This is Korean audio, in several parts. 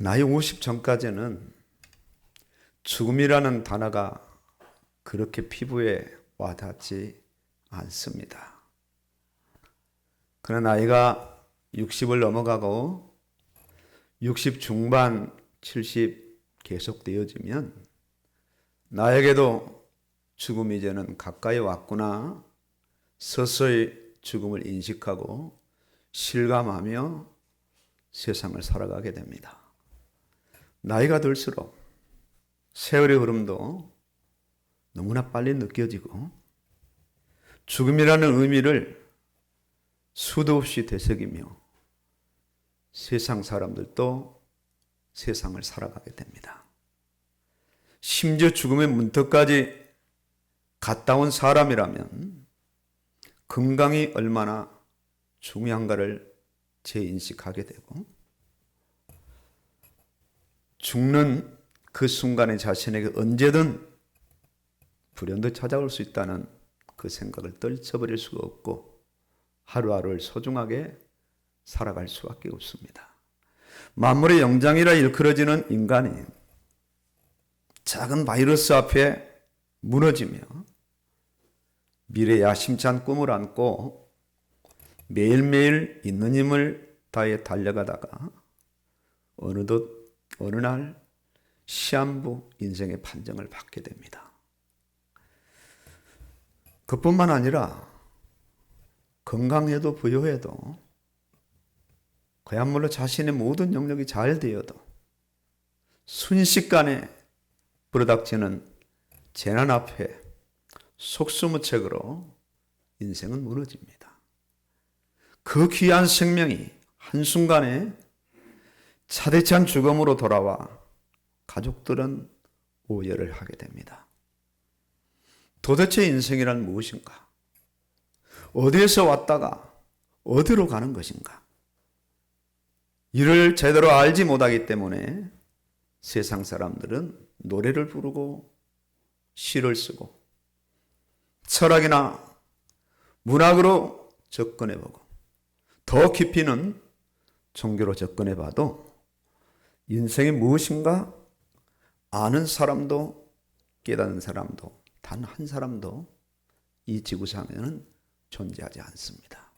나이 50 전까지는 죽음이라는 단어가 그렇게 피부에 와닿지 않습니다. 그러나 나이가 60을 넘어가고 60 중반, 70 계속되어지면 나에게도 죽음이 이제는 가까이 왔구나 서서히 죽음을 인식하고 실감하며 세상을 살아가게 됩니다. 나이가 들수록 세월의 흐름도 너무나 빨리 느껴지고 죽음이라는 의미를 수도 없이 되새기며 세상 사람들도 세상을 살아가게 됩니다. 심지어 죽음의 문턱까지 갔다 온 사람이라면 건강이 얼마나 중요한가를 재인식하게 되고 죽는 그 순간에 자신에게 언제든 불현도 찾아올 수 있다는 그 생각을 떨쳐버릴 수가 없고 하루하루를 소중하게 살아갈 수밖에 없습니다. 만물의 영장이라 일컬어지는 인간이 작은 바이러스 앞에 무너지며 미래의 야심찬 꿈을 안고 매일매일 있는 힘을 다해 달려가다가 어느 날 시한부 인생의 판정을 받게 됩니다. 그뿐만 아니라 건강해도 부유해도 그야말로 자신의 모든 영역이 잘 되어도 순식간에 불어닥치는 재난 앞에 속수무책으로 인생은 무너집니다. 그 귀한 생명이 한순간에 차디찬 죽음으로 돌아와 가족들은 오열을 하게 됩니다. 도대체 인생이란 무엇인가? 어디에서 왔다가 어디로 가는 것인가? 이를 제대로 알지 못하기 때문에 세상 사람들은 노래를 부르고 시를 쓰고 철학이나 문학으로 접근해보고 더 깊이는 종교로 접근해봐도 인생이 무엇인가 아는 사람도 깨닫는 사람도 단 한 사람도 이 지구상에는 존재하지 않습니다.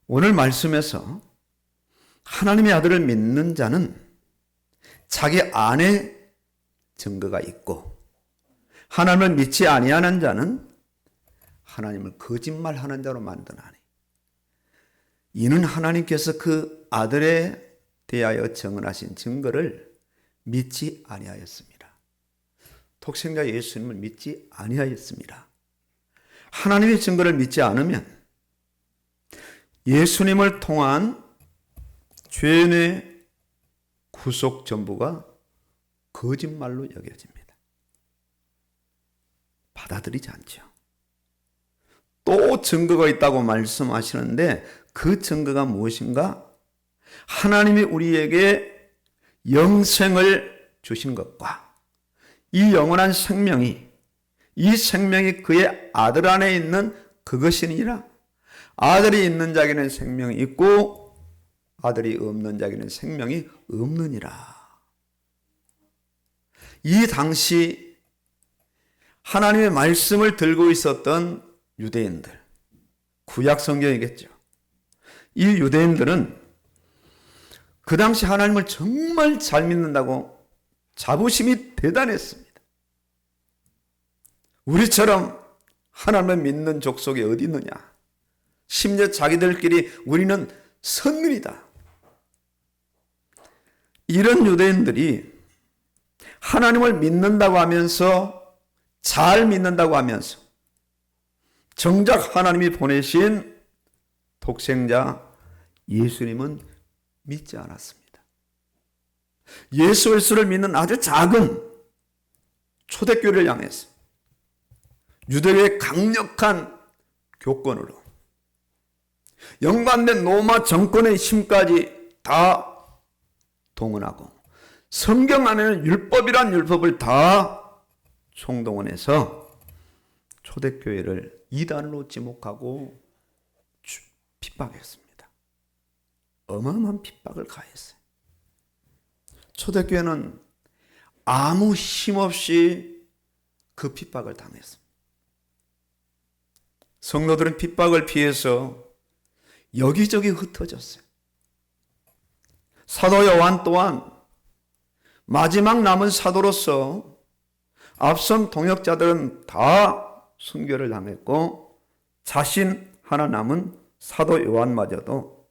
오늘 말씀에서 하나님의 아들을 믿는 자는 자기 안에 증거가 있고 하나님을 믿지 아니하는 자는 하나님을 거짓말하는 자로 만드나니 이는 하나님께서 그 아들에 대하여 정언하신 증거를 믿지 아니하였습니다. 독생자 예수님을 믿지 아니하였습니다. 하나님의 증거를 믿지 않으면 예수님을 통한 죄인의 구속 전부가 거짓말로 여겨집니다. 받아들이지 않죠. 또 증거가 있다고 말씀하시는데 그 증거가 무엇인가? 하나님이 우리에게 영생을 주신 것과 이 영원한 생명이 이 생명이 그의 아들 안에 있는 그것이니라. 아들이 있는 자에게는 생명이 있고 아들이 없는 자에게는 생명이 없느니라. 이 당시 하나님의 말씀을 들고 있었던 유대인들, 구약 성경이겠죠. 이 유대인들은 그 당시 하나님을 정말 잘 믿는다고 자부심이 대단했습니다. 우리처럼 하나님을 믿는 족속이 어디 있느냐. 심지어 자기들끼리 우리는 선민이다. 이런 유대인들이 하나님을 믿는다고 하면서 잘 믿는다고 하면서 정작 하나님이 보내신 독생자 예수님은 믿지 않았습니다. 예수 그리스도를 믿는 아주 작은 초대교회를 향해서 유대교의 강력한 교권으로 연관된 로마 정권의 힘까지 다 동원하고 성경 안에는 율법이란 율법을 다 총동원해서 초대교회를 이단으로 지목하고 핍박했습니다. 어마어마한 핍박을 가했어요. 초대교회는 아무 힘없이 그 핍박을 당했습니다. 성도들은 핍박을 피해서 여기저기 흩어졌어요. 사도 요한 또한 마지막 남은 사도로서 앞선 동역자들은 다 순교를 당했고 자신 하나 남은 사도 요한마저도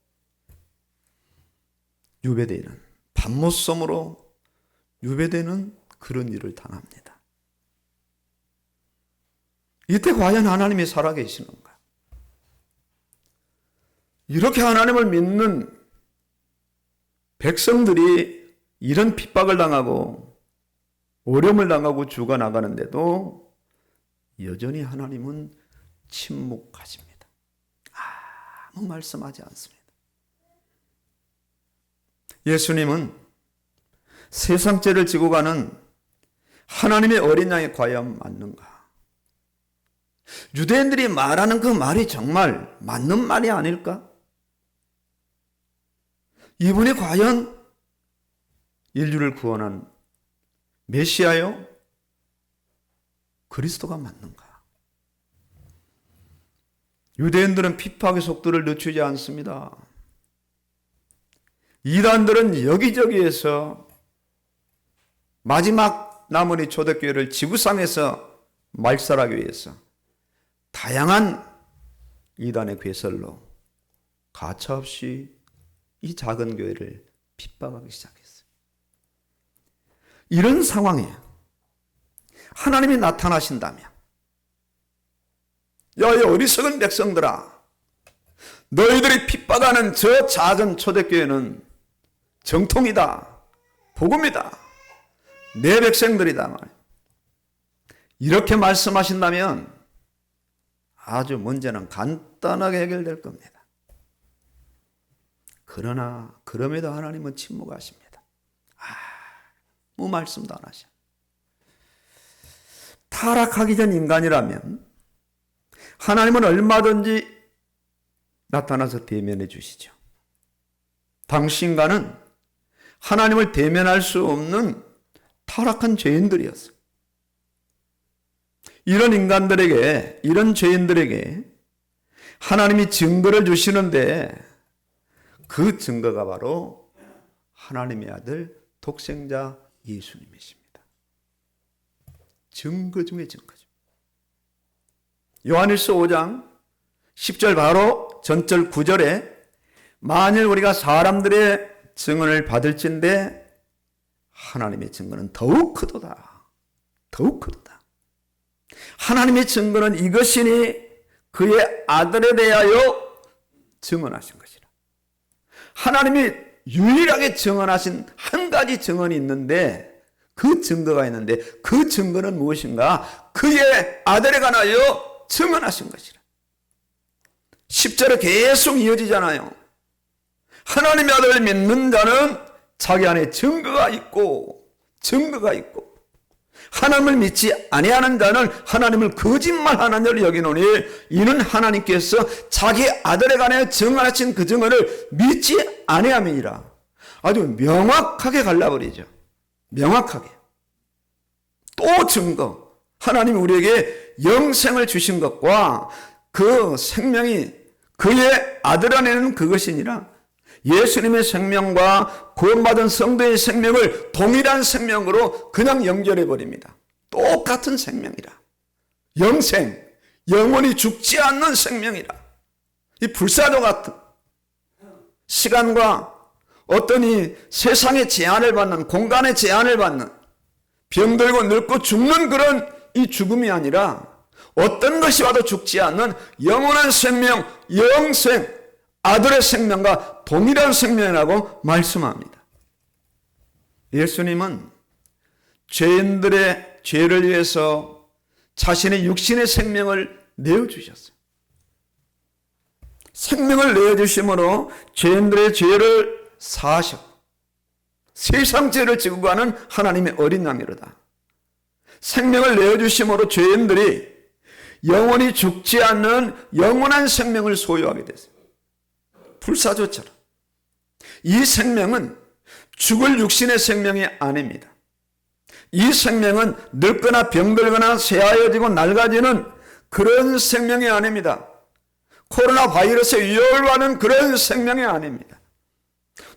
유배되는 밤못섬으로 유배되는 그런 일을 당합니다. 이때 과연 하나님이 살아계시는가? 이렇게 하나님을 믿는 백성들이 이런 핍박을 당하고 어려움을 당하고 죽어나가는데도 여전히 하나님은 침묵하십니다. 아무 말씀하지 않습니다. 예수님은 세상 죄를 지고 가는 하나님의 어린 양이 과연 맞는가? 유대인들이 말하는 그 말이 정말 맞는 말이 아닐까? 이분이 과연 인류를 구원한 메시아요? 그리스도가 맞는가? 유대인들은 핍박의 속도를 늦추지 않습니다. 이단들은 여기저기에서 마지막 남은 이 초대교회를 지구상에서 말살하기 위해서 다양한 이단의 괴설로 가차없이 이 작은 교회를 핍박하기 시작했어요. 이런 상황에 하나님이 나타나신다면, 야, 이 어리석은 백성들아, 너희들이 핍박하는 저 작은 초대교회는 정통이다, 복음이다, 내 백성들이다. 이렇게 말씀하신다면 아주 문제는 간단하게 해결될 겁니다. 그러나 그럼에도 하나님은 침묵하십니다. 아무 말씀도 안 하셔. 타락하기 전 인간이라면 하나님은 얼마든지 나타나서 대면해 주시죠. 당시 인간은 하나님을 대면할 수 없는 타락한 죄인들이었어요. 이런 인간들에게, 이런 죄인들에게 하나님이 증거를 주시는데 그 증거가 바로 하나님의 아들 독생자 예수님이십니다. 증거 중에 증거죠. 요한일서 5장 10절 바로 전절 9절에 만일 우리가 사람들의 증언을 받을진대 하나님의 증거는 더욱 크도다. 더욱 크도다. 하나님의 증거는 이것이니 그의 아들에 대하여 증언하신 것이라. 하나님이 유일하게 증언하신 한 가지 증언이 있는데, 그 증거가 있는데 그 증거는 무엇인가? 그의 아들에 관하여 증언하신 것이라. 10절에 계속 이어지잖아요. 하나님의 아들을 믿는 자는 자기 안에 증거가 있고 하나님을 믿지 아니하는 자는 하나님을 거짓말하는 자를 여기노니 이는 하나님께서 자기 아들에 관하여 증언하신 그 증언을 믿지 아니함이니라. 아주 명확하게 갈라버리죠. 명확하게. 또 증거. 하나님이 우리에게 영생을 주신 것과 그 생명이 그의 아들 안에는 그것이니라. 예수님의 생명과 구원받은 성도의 생명을 동일한 생명으로 그냥 연결해 버립니다. 똑같은 생명이라. 영생, 영원히 죽지 않는 생명이라. 이 불사조 같은 시간과 어떤 이 세상의 제한을 받는, 공간의 제한을 받는, 병들고 늙고 죽는 그런 이 죽음이 아니라 어떤 것이 와도 죽지 않는 영원한 생명, 영생, 아들의 생명과 동일한 생명이라고 말씀합니다. 예수님은 죄인들의 죄를 위해서 자신의 육신의 생명을 내어주셨어요. 생명을 내어주심으로 죄인들의 죄를 사하셨고 세상 죄를 지고 가는 하나님의 어린 양이로다. 생명을 내어주심으로 죄인들이 영원히 죽지 않는 영원한 생명을 소유하게 됐어요. 불사조처럼. 이 생명은 죽을 육신의 생명이 아닙니다. 이 생명은 늙거나 병들거나 쇠하여지고 낡아지는 그런 생명이 아닙니다. 코로나 바이러스의 위협을 받는 그런 생명이 아닙니다.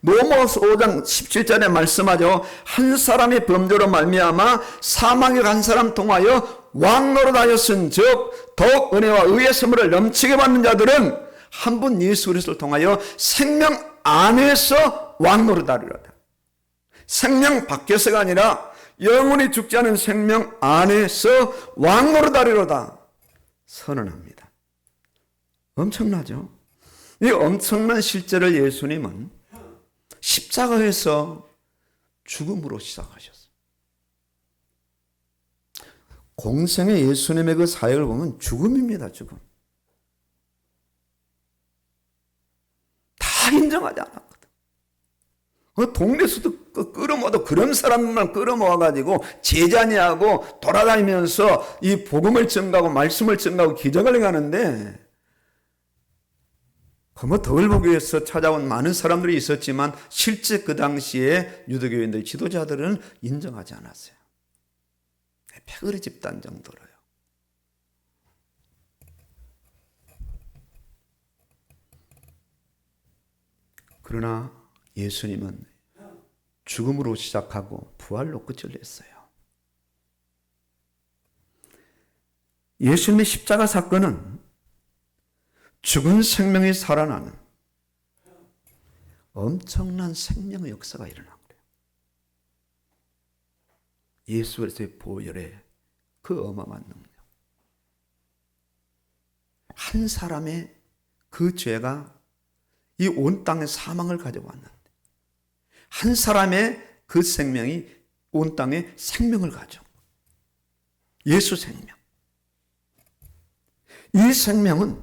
로마서 5장 17절에 말씀하죠. 한 사람이 범죄로 말미암아 사망에 간 사람 통하여 왕노릇하였은즉 더욱 은혜와 의의 선물을 넘치게 받는 자들은 한 분 예수 그리스도를 통하여 생명 안에서 왕노릇하리로다. 생명 밖에서가 아니라 영원히 죽지 않은 생명 안에서 왕노릇하리로다 선언합니다. 엄청나죠? 이 엄청난 실제를 예수님은 십자가에서 죽음으로 시작하셨어요. 공생의 예수님의 그 사역을 보면 죽음입니다. 죽음. 다 인정하지 않았거든. 동네에서도 끌어모아도 그런 사람만 끌어모아가지고 제자니하고 돌아다니면서 이 복음을 전가하고 말씀을 전가하고 기적을 행하는데 덕을 보기 위해서 찾아온 많은 사람들이 있었지만 실제 그 당시에 유대교인들 지도자들은 인정하지 않았어요. 패거리 집단 정도로요. 그러나 예수님은 죽음으로 시작하고 부활로 끝을 냈어요. 예수님의 십자가 사건은 죽은 생명이 살아나는 엄청난 생명의 역사가 일어난 거예요. 예수 그리스도의 보혈의 그 어마어마한 능력. 한 사람의 그 죄가 이 온 땅에 사망을 가져왔는데 한 사람의 그 생명이 온 땅에 생명을 가져. 예수 생명. 이 생명은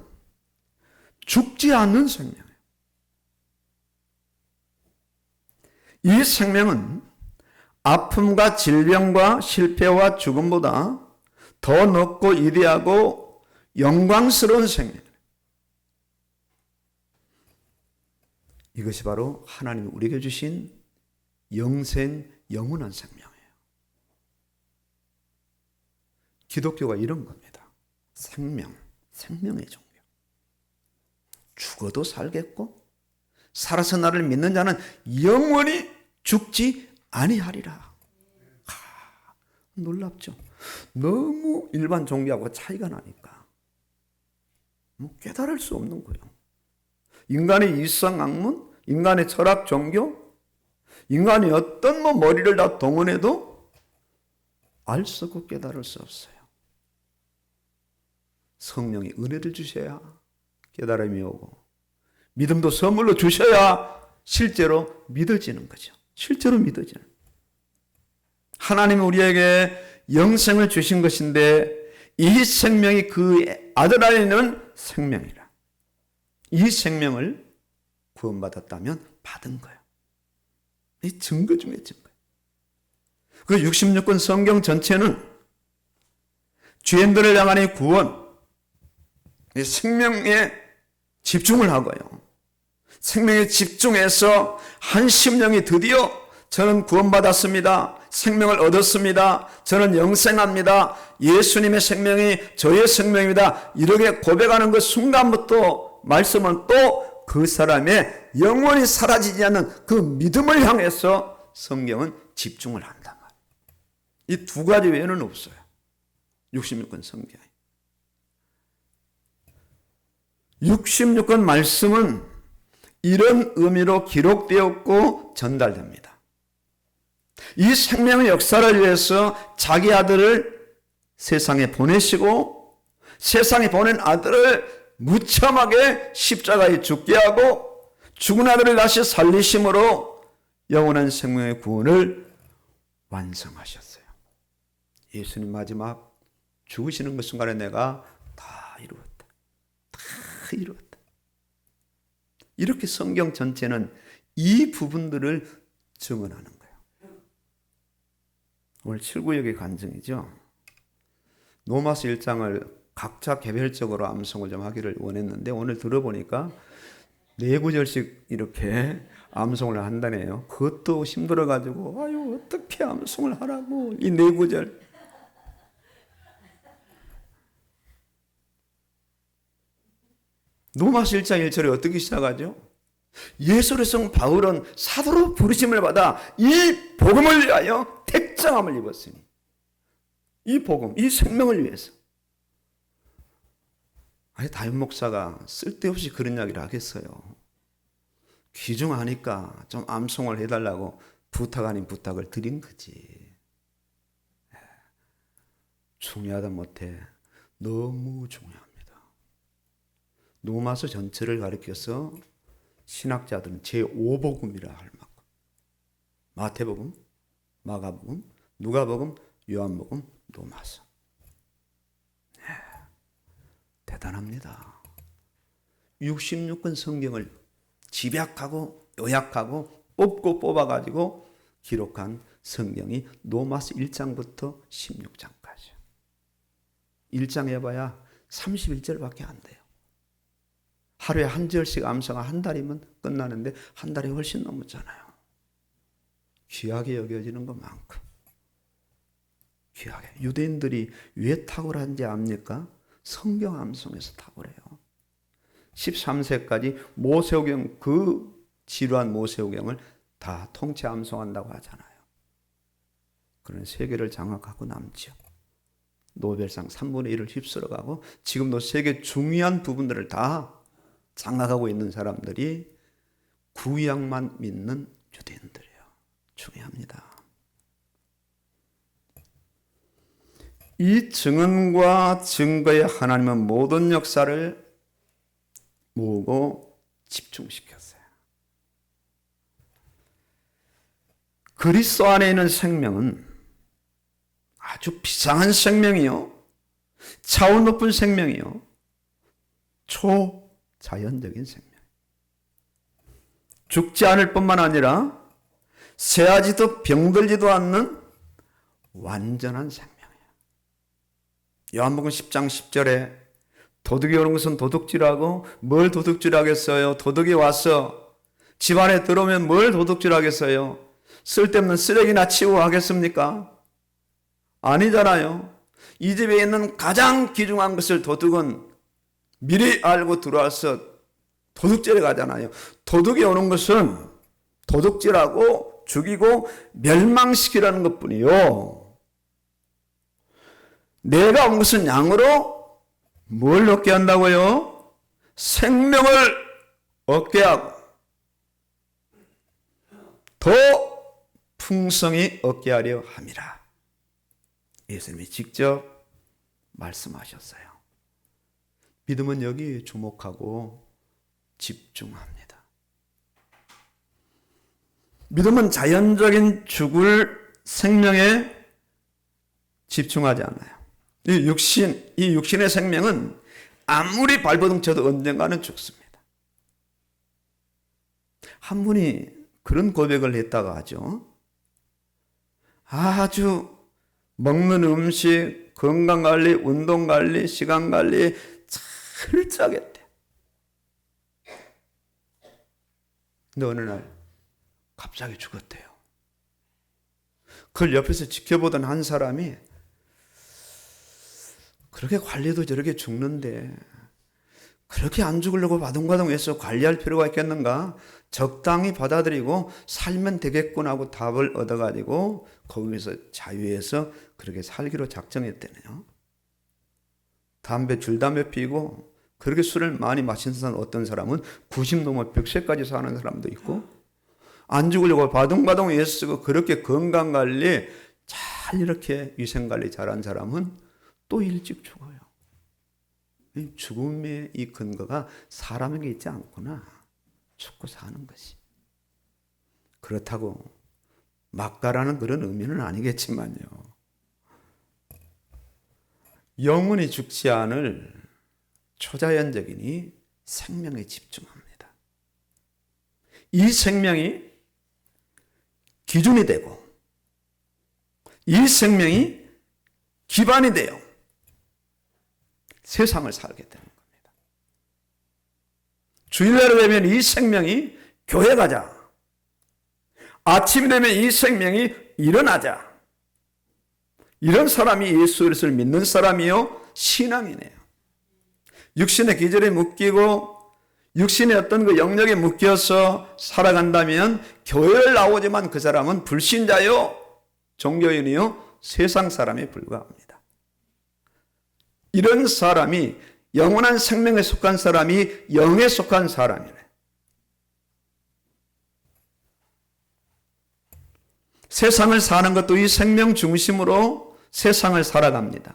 죽지 않는 생명이에요. 이 생명은 아픔과 질병과 실패와 죽음보다 더 높고 위대하고 영광스러운 생명이에요. 이것이 바로 하나님이 우리에게 주신 영생, 영원한 생명이에요. 기독교가 이런 겁니다. 생명, 생명의 종교. 죽어도 살겠고 살아서 나를 믿는 자는 영원히 죽지 아니하리라. 놀랍죠? 너무 일반 종교하고 차이가 나니까 깨달을 수 없는 거예요. 인간의 일상학문, 인간의 철학 종교, 인간이 어떤 머리를 다 동원해도 알 수 없고 깨달을 수 없어요. 성령이 은혜를 주셔야 깨달음이 오고 믿음도 선물로 주셔야 실제로 믿어지는 거죠. 실제로 믿어지는. 하나님은 우리에게 영생을 주신 것인데 이 생명이 그 아들 안에 있는 생명이라. 이 생명을 구원받았다면 받은 거예요. 이 증거 중에 증거. 그 66권 성경 전체는 죄인들을 향한 이 구원, 이 생명에 집중을 하고요. 생명에 집중해서 한 심령이 드디어 저는 구원받았습니다. 생명을 얻었습니다. 저는 영생합니다. 예수님의 생명이 저의 생명입니다. 이렇게 고백하는 그 순간부터 말씀은 또 그 사람의 영원히 사라지지 않는 그 믿음을 향해서 성경은 집중을 한단 말이에요. 이 두 가지 외에는 없어요. 66권 성경에. 66권 말씀은 이런 의미로 기록되었고 전달됩니다. 이 생명의 역사를 위해서 자기 아들을 세상에 보내시고 세상에 보낸 아들을 무참하게 십자가에 죽게 하고 죽은 아들을 다시 살리심으로 영원한 생명의 구원을 완성하셨어요. 예수님 마지막 죽으시는 그 순간에 내가 다 이루었다. 다 이루었다. 이렇게 성경 전체는 이 부분들을 증언하는 거예요. 오늘 7구역의 간증이죠. 로마서 1장을 각자 개별적으로 암송을 좀 하기를 원했는데 오늘 들어보니까 4구절씩 이렇게 암송을 한다네요. 그것도 힘들어가지고 아유 어떻게 암송을 하라고 이 네 구절. 로마서 1장 1절에 어떻게 시작하죠? 예수의 성 바울은 사도로 부르심을 받아 이 복음을 위하여 택정함을 입었으니 이 복음, 이 생명을 위해서. 아니 다윗 목사가 쓸데없이 그런 이야기를 하겠어요. 귀중하니까 좀 암송을 해달라고 부탁 아닌 부탁을 드린 거지. 중요하다 못해 너무 중요합니다. 로마서 전체를 가리켜서 신학자들은 제5복음이라 할 만큼 마태복음, 마가복음, 누가복음, 요한복음, 로마서. 대단합니다. 66권 성경을 집약하고 요약하고 뽑아가지고 기록한 성경이 로마서 1장부터 16장까지. 1장 해봐야 31절밖에 안 돼요. 하루에 한 절씩 암송가 한 달이면 끝나는데 한 달이 훨씬 넘었잖아요. 귀하게 여겨지는 것만큼 귀하게. 유대인들이 왜 탁월한지 압니까? 성경 암송에서 탁월해요. 13세까지 모세오경, 그 지루한 모세오경을 다 통째 암송한다고 하잖아요. 그런 세계를 장악하고 남죠. 노벨상 3분의 1을 휩쓸어가고 지금도 세계 중요한 부분들을 다 장악하고 있는 사람들이 구약만 믿는 유대인들이에요. 중요합니다. 이 증언과 증거에 하나님은 모든 역사를 모으고 집중시켰어요. 그리스도 안에 있는 생명은 아주 비상한 생명이요, 차원 높은 생명이요, 초자연적인 생명. 죽지 않을 뿐만 아니라 쇠하지도 병들지도 않는 완전한 생명이에요. 요한복음 10장 10절에 도둑이 오는 것은 도둑질하고 뭘 도둑질하겠어요? 도둑이 와서 집안에 들어오면 뭘 도둑질하겠어요? 쓸데없는 쓰레기나 치우고 하겠습니까? 아니잖아요. 이 집에 있는 가장 귀중한 것을 도둑은 미리 알고 들어와서 도둑질에 가잖아요. 도둑이 오는 것은 도둑질하고 죽이고 멸망시키라는 것뿐이요. 내가 온 것은 양으로 뭘 얻게 한다고요? 생명을 얻게 하고 더 풍성히 얻게 하려 함이라. 예수님이 직접 말씀하셨어요. 믿음은 여기 주목하고 집중합니다. 믿음은 자연적인 죽을 생명에 집중하지 않아요. 이 육신의 생명은 아무리 발버둥 쳐도 언젠가는 죽습니다. 한 분이 그런 고백을 했다가 하죠. 아주 먹는 음식, 건강관리, 운동관리, 시간관리 철저하게 했대. 근데 어느 날 갑자기 죽었대요. 그걸 옆에서 지켜보던 한 사람이 그렇게 관리도 저렇게 죽는데 그렇게 안 죽으려고 바둥바둥해서 관리할 필요가 있겠는가? 적당히 받아들이고 살면 되겠군 하고 답을 얻어가지고 거기서 자유해서 그렇게 살기로 작정했대네요. 줄담배 피고 그렇게 술을 많이 마신 사람, 어떤 사람은 90 넘어 100세까지 사는 사람도 있고, 안 죽으려고 바둥바둥 애쓰고 그렇게 건강관리 잘 이렇게 위생관리 잘한 사람은 또 일찍 죽어요. 죽음의 이 근거가 사람에게 있지 않구나. 죽고 사는 것이. 그렇다고 막가라는 그런 의미는 아니겠지만요. 영원히 죽지 않을 초자연적이니 생명에 집중합니다. 이 생명이 기준이 되고 이 생명이 기반이 되어 세상을 살게 되는 겁니다. 주일날이 되면 이 생명이 교회 가자, 아침이 되면 이 생명이 일어나자. 이런 사람이 예수 그리스도를 믿는 사람이요 신앙이네요. 육신의 기절에 묶이고 육신의 어떤 그 영역에 묶여서 살아간다면 교회를 나오지만 그 사람은 불신자요 종교인이요 세상 사람에 불과합니다. 이런 사람이 영원한 생명에 속한 사람이 영에 속한 사람이네. 세상을 사는 것도 이 생명 중심으로 세상을 살아갑니다.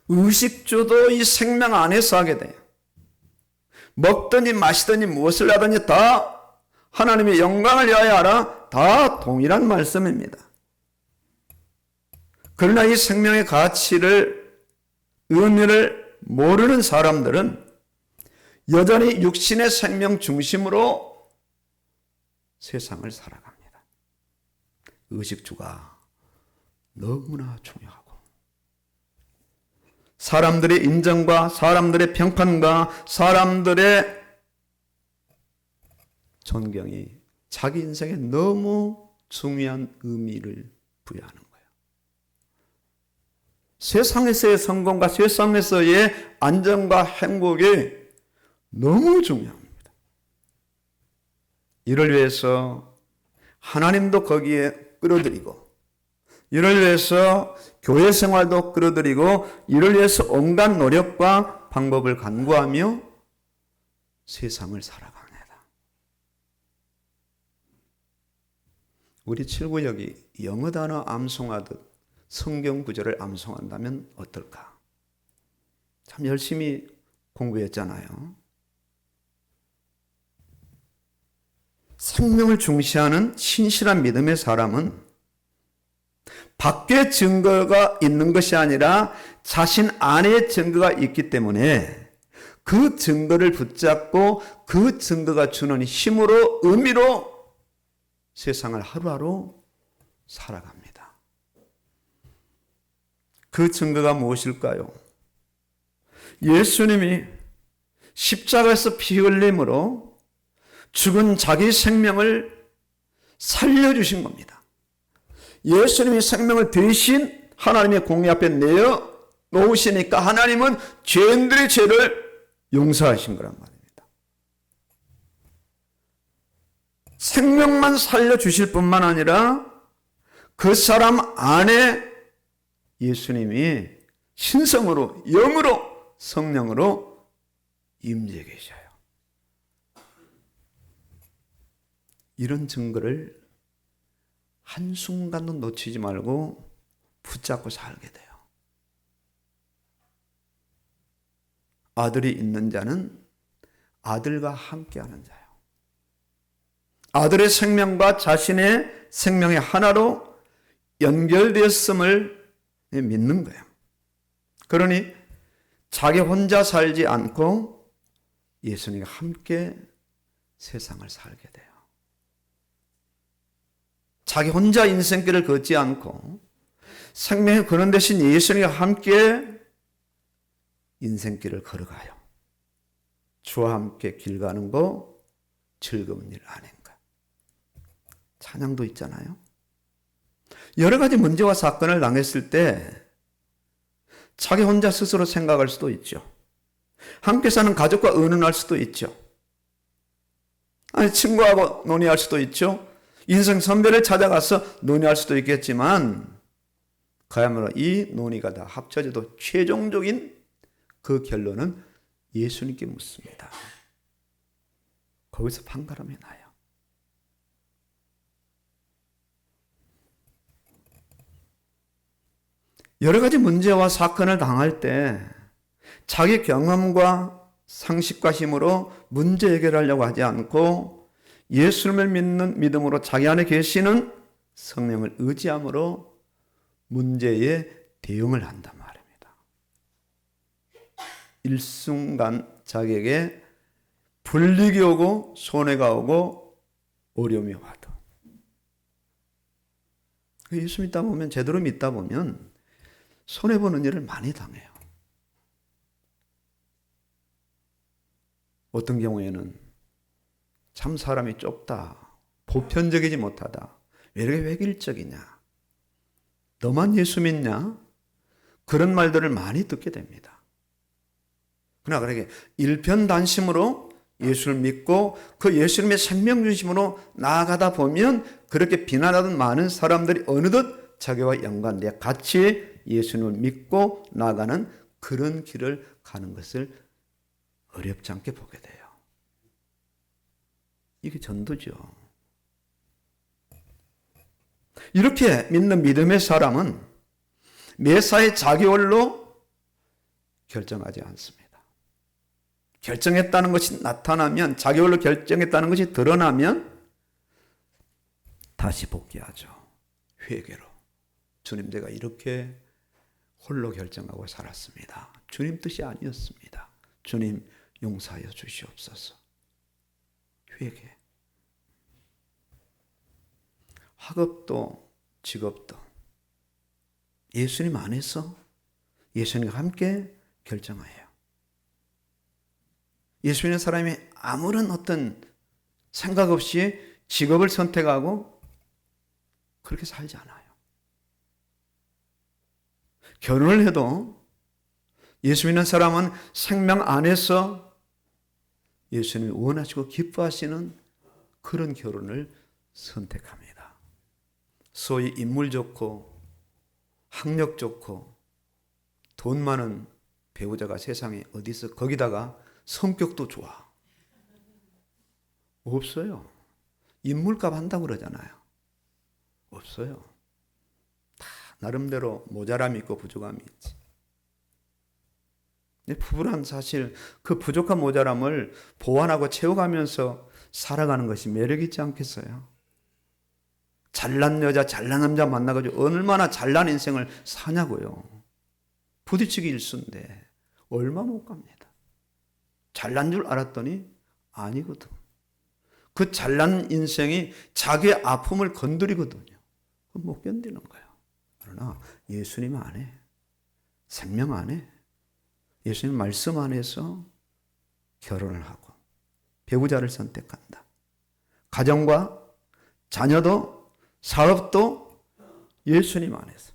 의식주도 이 생명 안에서 하게 돼요. 먹더니 마시더니 무엇을 하더니 다 하나님의 영광을 위하여 하라. 다 동일한 말씀입니다. 그러나 이 생명의 가치를, 의미를 모르는 사람들은 여전히 육신의 생명 중심으로 세상을 살아갑니다. 의식주가 너무나 중요하고 사람들의 인정과 사람들의 평판과 사람들의 존경이 자기 인생에 너무 중요한 의미를 부여하는 거예요. 세상에서의 성공과 세상에서의 안정과 행복이 너무 중요합니다. 이를 위해서 하나님도 거기에 끌어들이고 이를 위해서 교회 생활도 끌어들이고 이를 위해서 온갖 노력과 방법을 간구하며 세상을 살아갑니다. 우리 칠구역이 영어 단어 암송하듯 성경 구절을 암송한다면 어떨까? 참 열심히 공부했잖아요. 생명을 중시하는 신실한 믿음의 사람은 밖에 증거가 있는 것이 아니라 자신 안에 증거가 있기 때문에 그 증거를 붙잡고 그 증거가 주는 힘으로, 의미로 세상을 하루하루 살아갑니다. 그 증거가 무엇일까요? 예수님이 십자가에서 피 흘림으로 죽은 자기 생명을 살려주신 겁니다. 예수님이 생명을 대신 하나님의 공의 앞에 내어 놓으시니까 하나님은 죄인들의 죄를 용서하신 거란 말입니다. 생명만 살려주실 뿐만 아니라 그 사람 안에 예수님이 신성으로, 영으로, 성령으로 임재 계셔요. 이런 증거를 한순간도 놓치지 말고 붙잡고 살게 돼요. 아들이 있는 자는 아들과 함께하는 자요. 아들의 생명과 자신의 생명의 하나로 연결되었음을 믿는 거예요. 그러니 자기 혼자 살지 않고 예수님과 함께 세상을 살게 돼요. 자기 혼자 인생길을 걷지 않고 생명을 거는 대신 예수님과 함께 인생길을 걸어가요. 주와 함께 길 가는 거 즐거운 일 아닌가. 찬양도 있잖아요. 여러 가지 문제와 사건을 당했을 때 자기 혼자 스스로 생각할 수도 있죠. 함께 사는 가족과 의논할 수도 있죠. 아니 친구하고 논의할 수도 있죠. 인생 선배를 찾아가서 논의할 수도 있겠지만 그야말로 이 논의가 다 합쳐져도 최종적인 그 결론은 예수님께 묻습니다. 거기서 판가름이 나요. 여러 가지 문제와 사건을 당할 때 자기 경험과 상식과 힘으로 문제 해결하려고 하지 않고 예수님을 믿는 믿음으로 자기 안에 계시는 성령을 의지함으로 문제에 대응을 한단 말입니다. 일순간 자기에게 불이익이 오고 손해가 오고 어려움이 와도 예수 믿다 보면 제대로 믿다 보면 손해보는 일을 많이 당해요. 어떤 경우에는 참 사람이 좁다, 보편적이지 못하다, 왜 이렇게 획일적이냐? 너만 예수 믿냐? 그런 말들을 많이 듣게 됩니다. 그러나 그렇게 일편단심으로 예수를 믿고 그 예수님의 생명 중심으로 나아가다 보면 그렇게 비난하던 많은 사람들이 어느덧 자기와 연관되어 같이 예수님을 믿고 나아가는 그런 길을 가는 것을 어렵지 않게 보게 돼요. 이게 전도죠. 이렇게 믿는 믿음의 사람은 매사에 자기 홀로 결정하지 않습니다. 결정했다는 것이 나타나면, 자기 홀로 결정했다는 것이 드러나면 다시 복귀하죠. 회개로. 주님, 내가 이렇게 홀로 결정하고 살았습니다. 주님 뜻이 아니었습니다. 주님 용서하여 주시옵소서. 회개. 학업도 직업도 예수님 안에서 예수님과 함께 결정해요. 예수 믿는 사람이 아무런 어떤 생각 없이 직업을 선택하고 그렇게 살지 않아요. 결혼을 해도 예수 믿는 사람은 생명 안에서 예수님이 원하시고 기뻐하시는 그런 결혼을 선택합니다. 소위 인물 좋고 학력 좋고 돈 많은 배우자가 세상에 어디 있어? 거기다가 성격도 좋아. 없어요. 인물값 한다고 그러잖아요. 없어요. 다 나름대로 모자람이 있고 부족함이 있지. 근데 부부란 사실 그 부족한 모자람을 보완하고 채워가면서 살아가는 것이 매력 있지 않겠어요? 잘난 여자, 잘난 남자 만나가지고 얼마나 잘난 인생을 사냐고요. 부딪히기 일쑤인데 얼마 못 갑니다. 잘난 줄 알았더니 아니거든. 그 잘난 인생이 자기의 아픔을 건드리거든요. 못 견디는 거예요. 그러나 예수님 안에, 생명 안에, 예수님 말씀 안에서 결혼을 하고 배우자를 선택한다. 가정과 자녀도 사업도 예수님 안에서,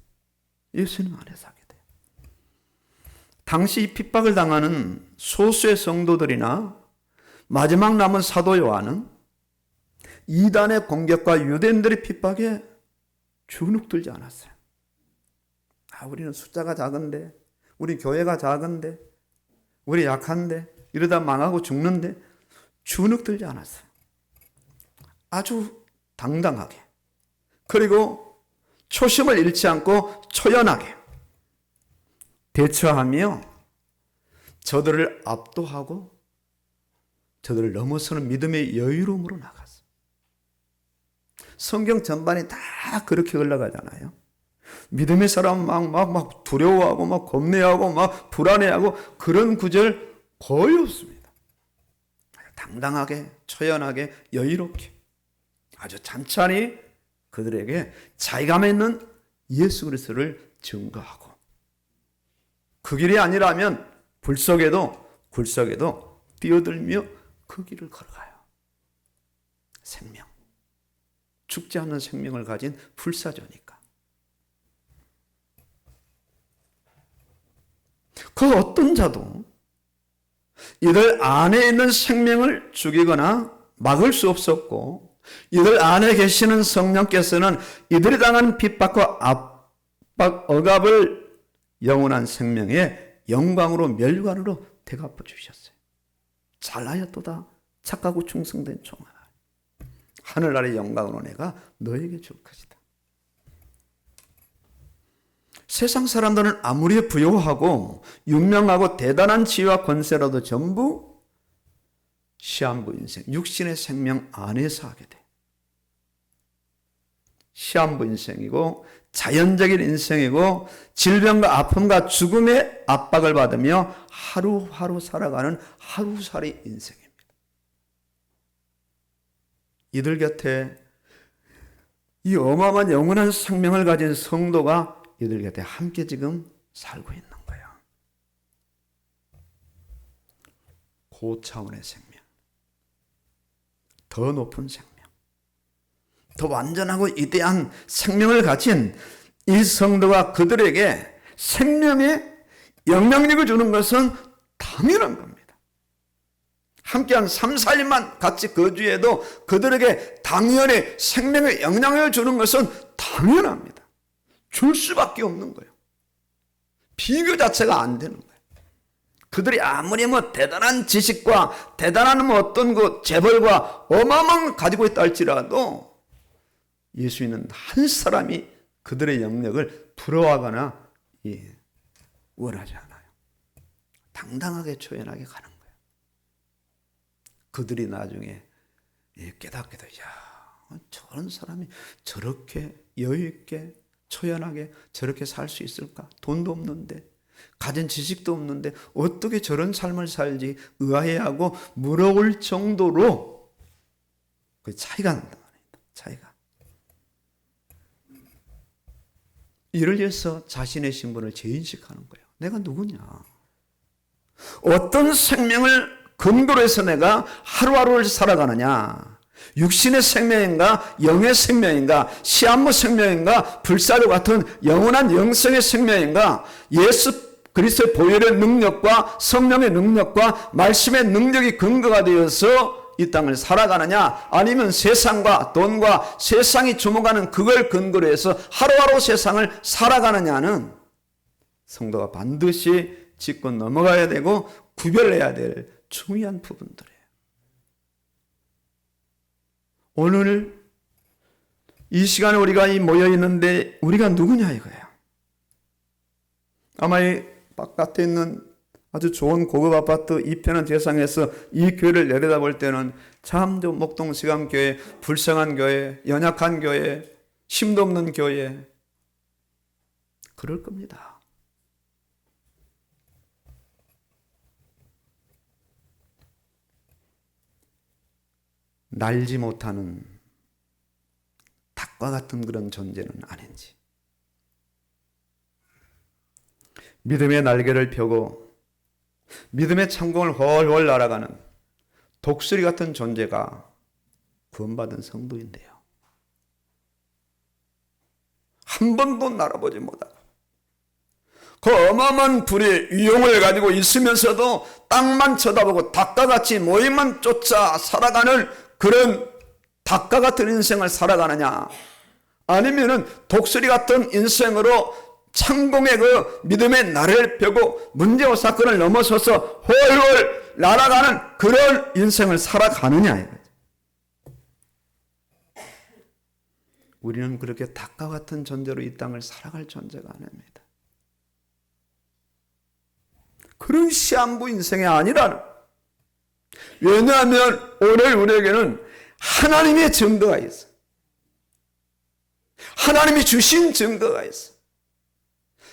예수님 안에서 하게 돼요. 당시 핍박을 당하는 소수의 성도들이나 마지막 남은 사도 요한은 이단의 공격과 유대인들의 핍박에 주눅들지 않았어요. 우리는 숫자가 작은데, 우리 교회가 작은데, 우리 약한데, 이러다 망하고 죽는데 주눅들지 않았어요. 아주 당당하게, 그리고 초심을 잃지 않고 초연하게 대처하며 저들을 압도하고 저들을 넘어서는 믿음의 여유로움으로 나갔어요. 성경 전반이 다 그렇게 흘러가잖아요. 믿음의 사람은 막 두려워하고 막 겁내하고 막 불안해하고 그런 구절 거의 없습니다. 당당하게, 초연하게, 여유롭게 아주 찬찬히 그들에게 자기가 있는 예수 그리스도를 증거하고 그 길이 아니라면 불 속에도 굴속에도 뛰어들며 그 길을 걸어가요. 생명. 죽지 않는 생명을 가진 불사조니까. 그 어떤 자도 이들 안에 있는 생명을 죽이거나 막을 수 없었고 이들 안에 계시는 성령께서는 이들이 당한 핍박과 압박, 억압을 영원한 생명의 영광으로 멸관으로 대갚아 주셨어요. 잘하였도다 착하고 충성된 종아, 하늘나라의 영광으로 내가 너에게 줄 것이다. 세상 사람들은 아무리 부유하고 유명하고 대단한 지위와 권세라도 전부 시한부 인생, 육신의 생명 안에서 하게 돼. 시한부 인생이고 자연적인 인생이고 질병과 아픔과 죽음의 압박을 받으며 하루하루 살아가는 하루살이 인생입니다. 이들 곁에 이 어마어마한 영원한 생명을 가진 성도가 이들 곁에 함께 지금 살고 있는 거예요. 고 차원의 생명, 더 높은 생명, 더 완전하고 위대한 생명을 가진 이 성도가 그들에게 생명의 영향력을 주는 것은 당연한 겁니다. 함께한 3, 4일만 같이 거주해도 그들에게 당연히 생명의 영향력을 주는 것은 당연합니다. 줄 수밖에 없는 거예요. 비교 자체가 안 되는 거예요. 그들이 아무리 대단한 지식과 대단한 어떤 재벌과 어마어마한 가지고 있다 할지라도 예수님은 한 사람이 그들의 영역을 부러워하거나 원하지 않아요. 당당하게 초연하게 가는 거예요. 그들이 나중에 깨닫게도 저런 사람이 저렇게 여유있게 초연하게 저렇게 살 수 있을까? 돈도 없는데 가진 지식도 없는데 어떻게 저런 삶을 살지 의아해하고 물어볼 정도로 그 차이가 난다 말입니다. 차이가. 이를 위해서 자신의 신분을 재인식하는 거예요. 내가 누구냐? 어떤 생명을 근거로 해서 내가 하루하루를 살아가느냐? 육신의 생명인가? 영의 생명인가? 시한부 생명인가? 불사조 같은 영원한 영성의 생명인가? 예수 그리스도의 보혈의 능력과 성령의 능력과 말씀의 능력이 근거가 되어서 이 땅을 살아가느냐? 아니면 세상과 돈과 세상이 주목하는 그걸 근거로 해서 하루하루 세상을 살아가느냐는 성도가 반드시 짚고 넘어가야 되고 구별해야 될 중요한 부분들이에요. 오늘 이 시간에 우리가 모여 있는데 우리가 누구냐 이거예요. 아마 이 바깥에 있는 아주 좋은 고급 아파트 2편의 대상에서 이 교회를 내려다볼 때는 참 목동시감 교회, 불쌍한 교회, 연약한 교회, 힘도 없는 교회 그럴 겁니다. 날지 못하는 닭과 같은 그런 존재는 아닌지, 믿음의 날개를 펴고 믿음의 창공을 훨훨 날아가는 독수리 같은 존재가 구원받은 성도인데요, 한 번도 날아보지 못하고 그 어마어마한 불의 위용을 가지고 있으면서도 땅만 쳐다보고 닭과 같이 모임만 쫓아 살아가는 그런 닭과 같은 인생을 살아가느냐, 아니면은 독수리 같은 인생으로 창공의 그 믿음의 날을 펴고 문제와 사건을 넘어서서 훨훨 날아가는 그런 인생을 살아가느냐. 우리는 그렇게 닭과 같은 존재로 이 땅을 살아갈 존재가 아닙니다. 그런 시한부 인생이 아니라는. 왜냐하면 오늘 우리에게는 하나님의 증거가 있어. 하나님이 주신 증거가 있어.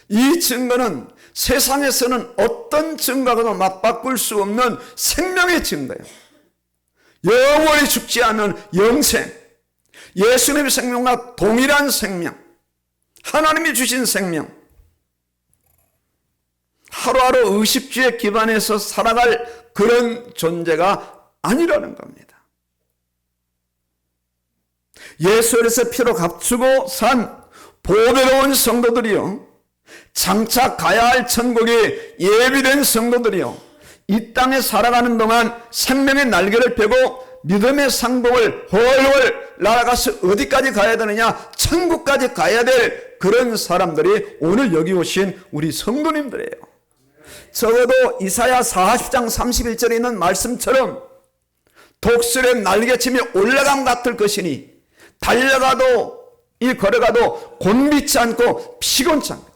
이 증거는 세상에서는 어떤 증거와도 맞바꿀 수 없는 생명의 증거예요. 영원히 죽지 않는 영생, 예수님의 생명과 동일한 생명, 하나님이 주신 생명, 하루하루 의식주에 기반해서 살아갈 그런 존재가 아니라는 겁니다. 예수 그리스도의 피로 값주고 산 보배로운 성도들이요, 장차 가야 할 천국이 예비된 성도들이요, 이 땅에 살아가는 동안 생명의 날개를 펴고 믿음의 상봉을 훨훨 날아가서 어디까지 가야 되느냐? 천국까지 가야 될 그런 사람들이 오늘 여기 오신 우리 성도님들이에요. 적어도 이사야 40장 31절에 있는 말씀처럼 독수리의 날개침이 올라감 같을 것이니 달려가도 이 걸어가도 곤비치 않고 피곤치 않고,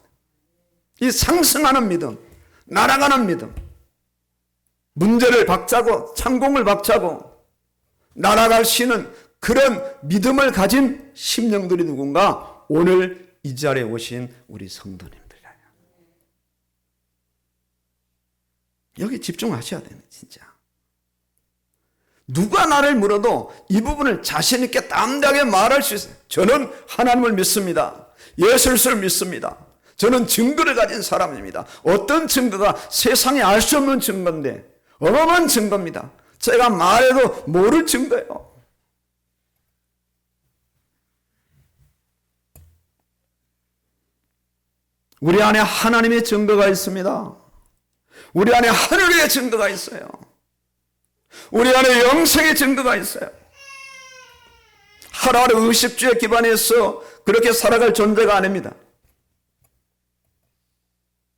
이 상승하는 믿음, 날아가는 믿음, 문제를 박차고 창공을 박차고 날아갈 수 있는 그런 믿음을 가진 심령들이 누군가? 오늘 이 자리에 오신 우리 성도님들이에요. 여기 집중하셔야 돼요. 진짜 누가 나를 물어도 이 부분을 자신 있게 담대하게 말할 수 있어요. 저는 하나님을 믿습니다. 예수를 믿습니다. 저는 증거를 가진 사람입니다. 어떤 증거가 세상에 알 수 없는 증거인데 어마어마한 증거입니다. 제가 말해도 모를 증거예요. 우리 안에 하나님의 증거가 있습니다. 우리 안에 하늘의 증거가 있어요. 우리 안에 영생의 증거가 있어요. 하나님의 의식주에 기반해서 그렇게 살아갈 존재가 아닙니다.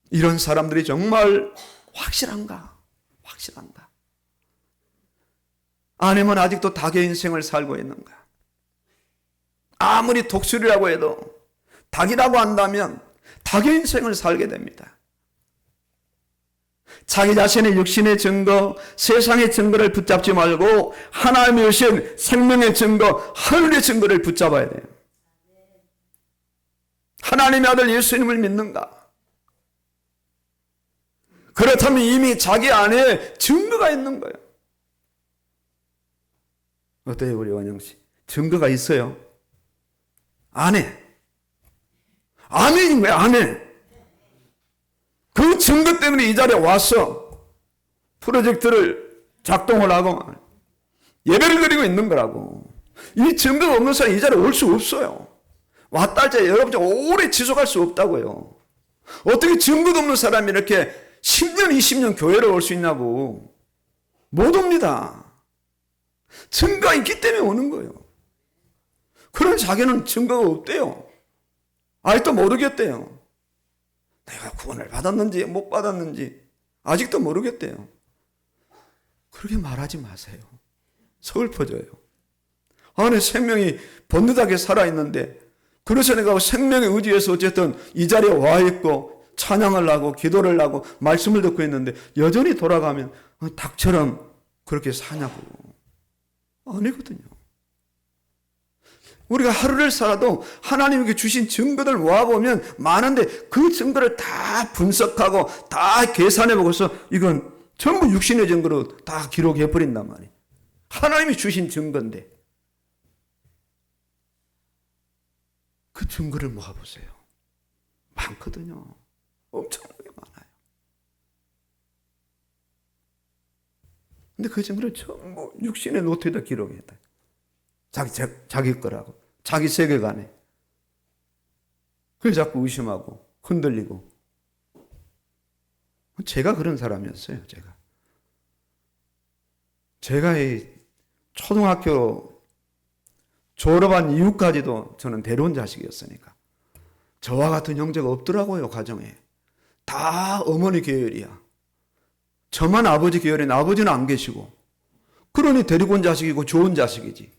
이런 사람들이 정말 확실한가? 확실한가? 아니면 아직도 닭의 인생을 살고 있는가? 아무리 독수리라고 해도 닭이라고 한다면 닭의 인생을 살게 됩니다. 자기 자신의 육신의 증거, 세상의 증거를 붙잡지 말고 하나님의 주신 생명의 증거, 하늘의 증거를 붙잡아야 돼요. 하나님의 아들 예수님을 믿는가? 그렇다면 이미 자기 안에 증거가 있는 거예요. 어때요, 우리 원영씨? 증거가 있어요? 안에. 아멘인 거예요, 안에. 그 증거 때문에 이 자리에 와서 프로젝트를 작동을 하고 예배를 드리고 있는 거라고. 이 증거가 없는 사람이 이 자리에 올 수 없어요. 왔다 할 때 여러분 오래 지속할 수 없다고요. 어떻게 증거도 없는 사람이 이렇게 10년, 20년 교회를 올 수 있냐고. 못 옵니다. 증거가 있기 때문에 오는 거예요. 그런 자기는 증거가 없대요. 아직도 모르겠대요. 내가 구원을 받았는지 못 받았는지 아직도 모르겠대요. 그렇게 말하지 마세요. 서글퍼져요. 안에 생명이 번듯하게 살아있는데, 그래서 내가 생명의 의지에서 어쨌든 이 자리에 와 있고 찬양을 하고 기도를 하고 말씀을 듣고 있는데 여전히 돌아가면 닭처럼 그렇게 사냐고. 아니거든요. 우리가 하루를 살아도 하나님께 주신 증거들 모아보면 많은데 그 증거를 다 분석하고 다 계산해보고서 이건 전부 육신의 증거로 다 기록해버린단 말이에요. 하나님이 주신 증거인데 그 증거를 모아보세요. 많거든요. 엄청나게 많아요. 근데 그 증거를 전부 육신의 노트에다 기록했다. 자기 거라고. 자기 세계관에. 그래서 자꾸 의심하고 흔들리고. 제가 그런 사람이었어요. 제가 이 초등학교 졸업한 이후까지도 저는 데려온 자식이었으니까 저와 같은 형제가 없더라고요. 가정에. 다 어머니 계열이야. 저만 아버지 계열인데 아버지는 안 계시고. 그러니 데리고 온 자식이고 좋은 자식이지.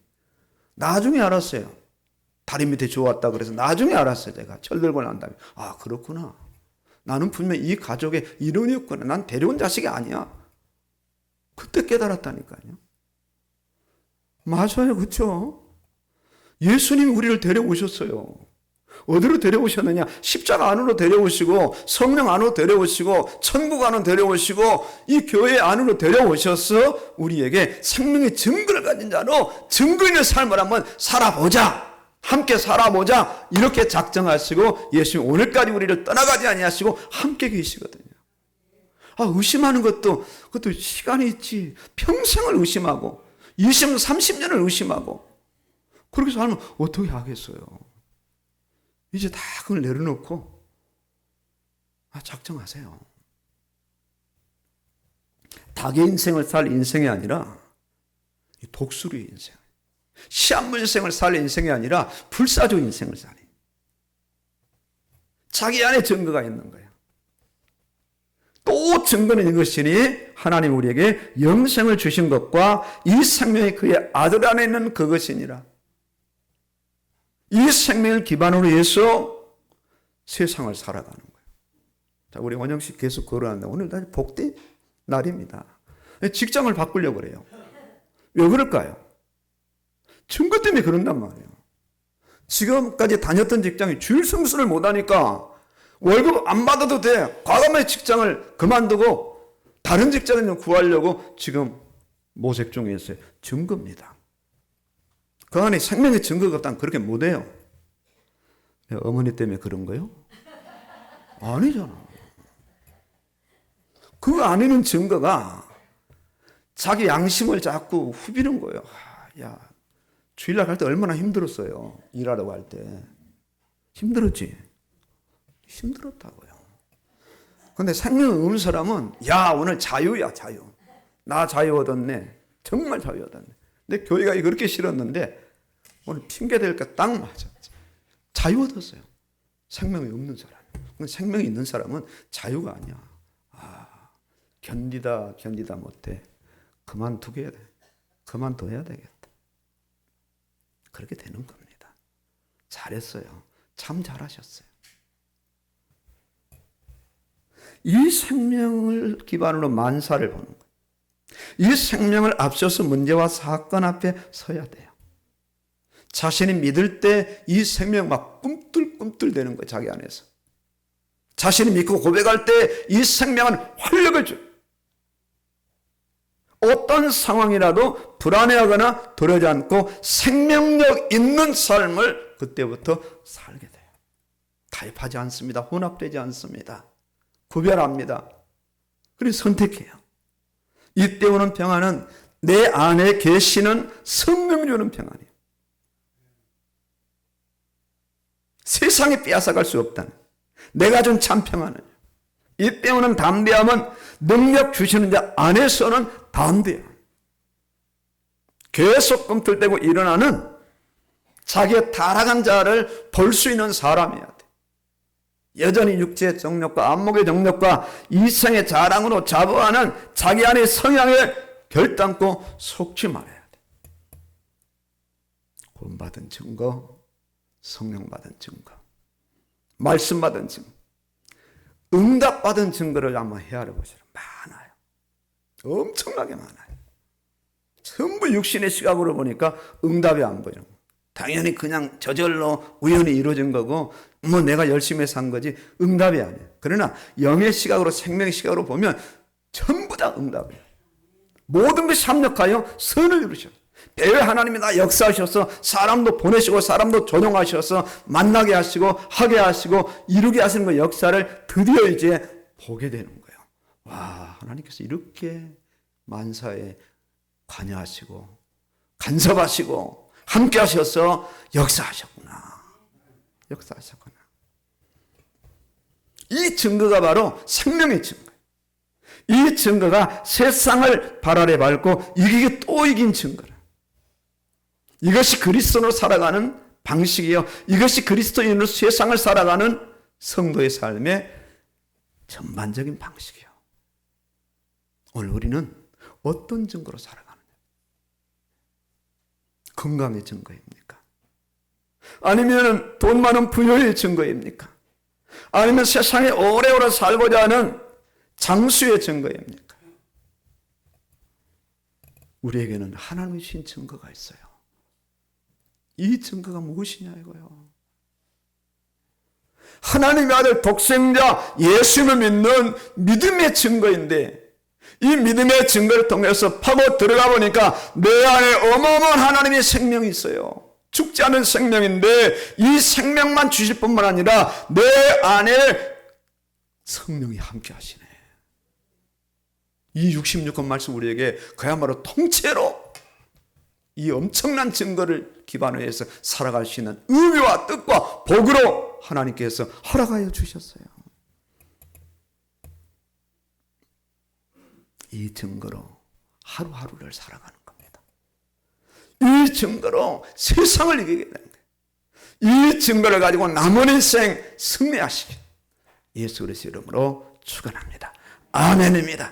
나중에 알았어요. 다리 밑에 좋았다 그래서 나중에 알았어요. 제가 철들고 난 다음에. 아, 그렇구나. 나는 분명히 이 가족의 일원이었구나. 난 데려온 자식이 아니야. 그때 깨달았다니까요. 맞아요. 그렇죠? 예수님이 우리를 데려오셨어요. 어디로 데려오셨느냐? 십자가 안으로 데려오시고 성령 안으로 데려오시고 천국 안으로 데려오시고 이 교회 안으로 데려오셔서 우리에게 생명의 증거를 가진 자로 증거 있는 삶을 한번 살아보자. 함께 살아보자. 이렇게 작정하시고 예수님 오늘까지 우리를 떠나가지 아니하시고 함께 계시거든요. 의심하는 그것도 시간이 있지. 평생을 의심하고 20년, 30년을 의심하고 그렇게 살면 어떻게 하겠어요? 이제 다 그걸 내려놓고 작정하세요. 닭의 인생을 살 인생이 아니라 독수리의 인생, 시한부 인생을 살 인생이 아니라 불사조 인생을 살이. 자기 안에 증거가 있는 거예요. 또 증거는 이것이니 하나님 우리에게 영생을 주신 것과 이 생명이 그의 아들 안에 있는 그것이니라. 이 생명을 기반으로 해서 세상을 살아가는 거예요. 자, 우리 원영씨 계속 걸어왔는데 오늘 날 복된 날입니다. 직장을 바꾸려고 그래요. 왜 그럴까요? 증거 때문에 그런단 말이에요. 지금까지 다녔던 직장이 줄성수를 못하니까 월급 안 받아도 돼. 과감하게 직장을 그만두고 다른 직장을 구하려고 지금 모색 중에 있어요. 증거입니다. 그 안에 생명의 증거가 없다면 그렇게 못해요. 어머니 때문에 그런 거요? 아니잖아. 그 안에는 증거가 자기 양심을 자꾸 후비는 거예요. 야, 주일날 갈 때 얼마나 힘들었어요. 일하러 갈 때. 힘들었지. 힘들었다고요. 근데 생명 없는 사람은 야 오늘 자유야 자유. 나 자유 얻었네. 정말 자유 얻었네. 근데 교회가 그렇게 싫었는데 오늘 핑계 댈까 딱 맞았지. 자유 얻었어요. 생명이 없는 사람. 근데 생명이 있는 사람은 자유가 아니야. 견디다 못해. 그만둬야 되겠다. 그렇게 되는 겁니다. 잘했어요. 참 잘하셨어요. 이 생명을 기반으로 만사를 보는 거예요. 이 생명을 앞서서 문제와 사건 앞에 서야 돼요. 자신이 믿을 때 이 생명 막 꿈틀꿈틀 되는 거예요. 자기 안에서. 자신이 믿고 고백할 때 이 생명은 활력을 줘요. 어떤 상황이라도 불안해하거나 두려워하지 않고 생명력 있는 삶을 그때부터 살게 돼요. 타협하지 않습니다. 혼합되지 않습니다. 구별합니다. 그래서 선택해요. 이때 오는 평안은 내 안에 계시는 성령 주는 평안이에요. 세상에 빼앗아갈 수 없다는 내가 준 참 평안은 이때 오는 담대함은 능력 주시는 자 안에서는 담대함. 계속 꿈틀대고 일어나는 자기의 타락한 자를 볼 수 있는 사람이어야 돼. 여전히 육체의 정욕과 안목의 정욕과 이성의 자랑으로 자부하는 자기 안의 성향을 결단코 속지 말아야 돼. 구원받은 증거, 성령받은 증거, 말씀받은 증거, 응답받은 증거를 한번 헤아려 보시라. 많아요. 엄청나게 많아요. 전부 육신의 시각으로 보니까 응답이 안 보여요. 당연히 그냥 저절로 우연히 이루어진 거고 뭐 내가 열심히 산 거지 응답이 아니에요. 그러나 영의 시각으로 생명의 시각으로 보면 전부 다 응답이에요. 모든 것이 합력하여 선을 이루셔. 배회 하나님이 나 역사하셔서 사람도 보내시고 사람도 조종하셔서 만나게 하시고 하게 하시고 이루게 하시는 그 역사를 드디어 이제 보게 되는 거예요. 와, 하나님께서 이렇게 만사에 관여하시고 간섭하시고 함께 하셔서 역사하셨구나. 역사하셨구나. 이 증거가 바로 생명의 증거예요. 이 증거가 세상을 발 아래 밟고 이기게 또 이긴 증거라. 이것이 그리스도로 살아가는 방식이요. 이것이 그리스도인으로 세상을 살아가는 성도의 삶의 전반적인 방식이요. 오늘 우리는 어떤 증거로 살아가느냐? 건강의 증거입니까? 아니면 돈 많은 부여의 증거입니까? 아니면 세상에 오래오래 살고자 하는 장수의 증거입니까? 우리에게는 하나님의 주신 증거가 있어요. 이 증거가 무엇이냐 이거요. 하나님의 아들 독생자 예수님을 믿는 믿음의 증거인데 이 믿음의 증거를 통해서 파고 들어가 보니까 내 안에 어마어마한 하나님의 생명이 있어요. 죽지 않은 생명인데 이 생명만 주실 뿐만 아니라 내 안에 성령이 함께 하시네. 이 66권 말씀 우리에게 그야말로 통째로 이 엄청난 증거를 기반으로 해서 살아갈 수 있는 의미와 뜻과 복으로 하나님께서 허락하여 주셨어요. 이 증거로 하루하루를 살아가는 겁니다. 이 증거로 세상을 이기게 되는 거예요. 이 증거를 가지고 남은 인생 승리하시길 예수 그리스도의 이름으로 축원합니다. 아멘입니다.